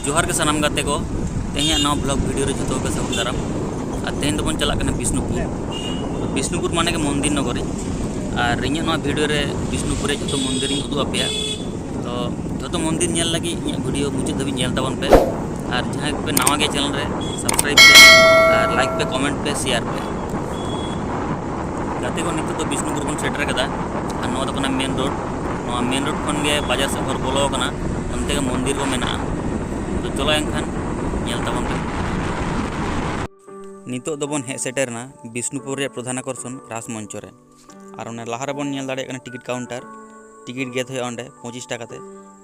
जोहार के सानाम गाते को तेहना नवा ब्लॉग वीडियो रे जो के सब दाराम और तेहन दबन चला बिष्णुपुर माने के मंदिर नगरी और इन वीडियो रे बिष्णुपुर जो मंदिर उदू आपे तो जो मंदिर नेल लगी इन वीडियो मुचाद धाबी नेल ताबन पे और जहाँ पे नवा गे चैनल रे सब्सक्राइब पे और लाइक पे कमेंट पे शेयर पे गाते को नित तो बिष्णुपुर बन सेटर कदा और नवा दो मेन रोड खन गे बाजार शहर बोलो कना अंते के मंदिर को मेना तो चलो एनखान नेल ताबन पे नितो दोबन हे सेटरना बिष्णुपुर रे प्रधान आकर्षण रास मंच रे और उन्हें लहारे बन नेल दाड़े कना टिकट काउंटर टिकट गेट हो अंडे 25 टाका ते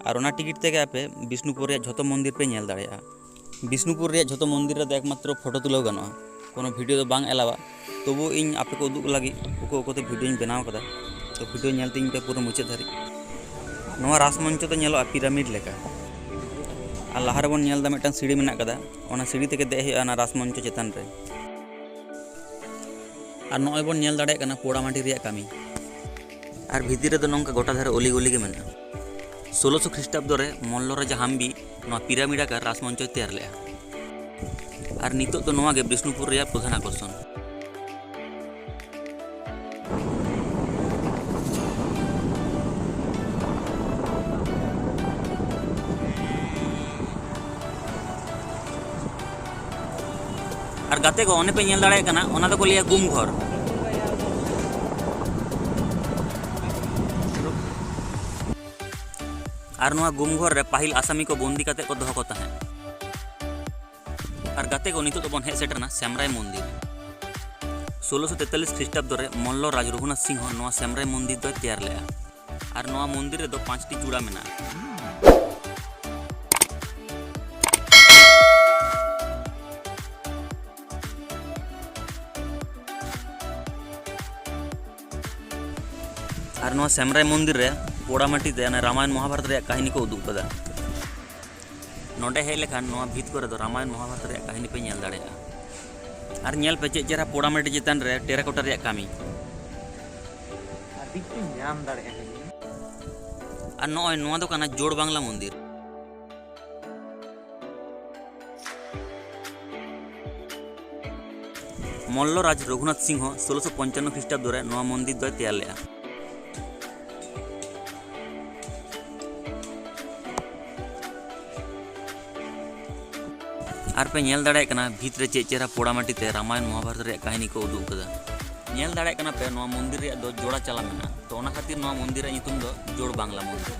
और उना टिकट तेगे आपे बिष्णुपुर रे झोतो मंदिर पे नेल दाड़ेया। बिष्णुपुर रे झोतो मंदिर रे एकमात्र फोटो तुलाव गानोआ कोनो वीडियो दो बांग एलावा तबु इन आपे को उदुग लागी ओको वीडियो बनाव कदा तो वीडियो नेल तिन पे पूरा मुचाद धारी नोआ रास मंच तो नेलो पिरामिड लेका और लहारे बन नेल दा मिटन सीढ़ी मेना कदा ओना सीढ़ी तेगे दे हुआ ना रास मंच चेतन रे और नॉय बन नेल दाड़े कना पोड़ामाटी रे कामी और भितर रे नौका गोटा धारे ओली गली के मेना 1600 ख्रीष्टाब्द रे मल्ल राजा हाम्बी नोआ पिरामिड आकार रास मंच तैयार लेया और नितो तो नोआ गे बिष्णुपुर रे प्रधान आकर्षण। और गाते को ओने पे नेल दाड़े कना ओना तो को लिया गुम घर और नोआ गुम घर रे पाहिल आसामी को बंदी काते को दोह को ताहे और गाते को नितो तो बन हे सेटरना सेमराय मंदिर 1643 ख्रीष्टाब्द रे मल्ल राज रघुनाथ सिंह नोआ सेमराय मंदिर दो तैयार लेया और नोआ मंदिर रे दो 5टी चूड़ा मेना और नोआ सेमराय मंदिर रे पोड़ामाटी ते रामायण महाभारत रे कहानी को उदुग कदा नोडे हे लेखान नोआ भीत को रे दो रामायण महाभारत रे कहानी पे नेल दाड़ेया और नेल पे चे चेहरा पोड़ामाटी चेतन रे टेराकोटा रे कामी आदि को नाम दाड़ेया और नोय नोआ दो काना जोड़ बांग्ला मंदिर मल्ल राज रघुनाथ सिंह 1655 ख्रीष्टाब्द रे नोआ मंदिर दो तैयार लेया और पे नेल दाड़े कना भीत रे चे चेहरा पोड़ामाटी ते रामायण महाभारत रे कहानी को उदुग कदा नेल दाड़े कना पे नोआ मंदिर रे दो जोड़ा चला मेना तो ओना खातिर नोआ मंदिर रे नितुम दो जोड़ बांग्ला मंदिर।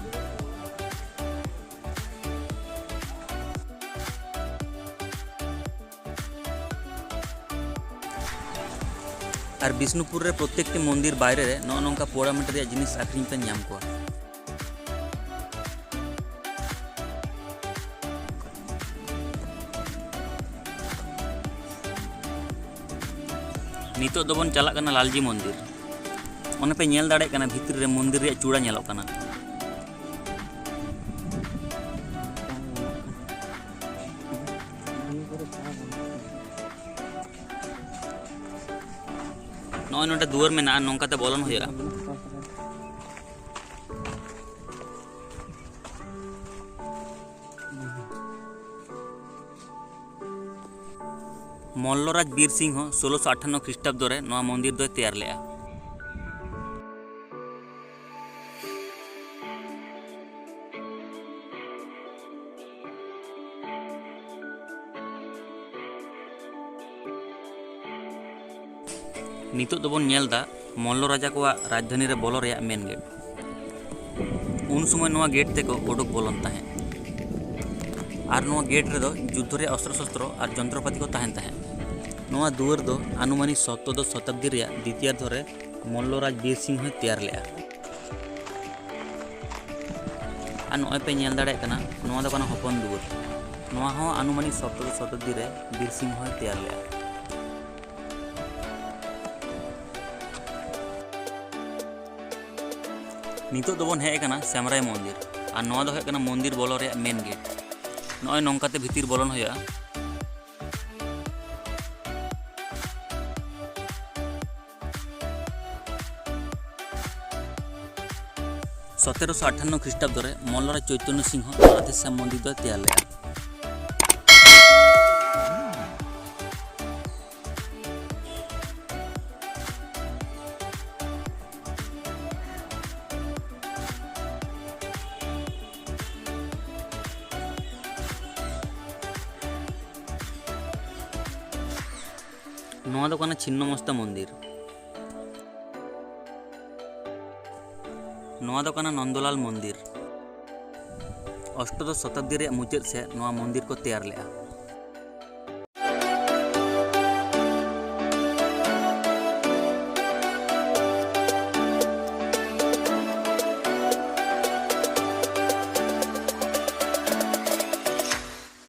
और बिष्णुपुर रे प्रत्येकटी मंदिर बाहरे रे नो नोंका पोड़ामाटी रे जिनिस आखरिन पे नाम को नितो दोबन चला कना लालजी मंदिर ओने पे नेल दाड़े कना भीतर रे मंदिर रे चूड़ा नेलो कना नॉय नोटे दुआर में ना नौकाते बोलन होया मल्लराज बीर सिंह 1658 ख्रीष्टाब्द रे नोआ मंदिर दो तैयार लेया नितो दोबन नेल दा मल्ल राजा को राजधानी रे बोलो रे मेन गेट उन समय नोआ गेट ते को ओडुक बोलन ताहे और नोआ गेट रे दो युद्ध रे अस्त्र शस्त्र और जंत्रपाति को ताहेन ताहे नोआ दुआर दो अनुमानिक 17 शताब्दी रे द्वितीयार्ध रे मल्लराज बीर सिंह तैयार लेया और नोए पे नेल दाड़े कना नोआ दो कना हपन दुआर नोआ हो अनुमानिक 17 शताब्दी रे बीर सिंह तैयार लेया। नितो दोबन हे कना सेमराय मंदिर और नोआ दो हे कना मंदिर बोलो रे मेन गेट नोय नौकाते भीतर बोलन होया 1758 ख्रीष्टाब्द मल्लराज चैतन्य सिंह राधेश्याम मंदिर तैयार लेगा। नोआ दो कना छिन्नमस्ता मंदिर। नोआ दो कना नंदलाल मंदिर। अष्टदश शताब्दी रे मुचाद से नोआ मंदिर को तैयार लेगा।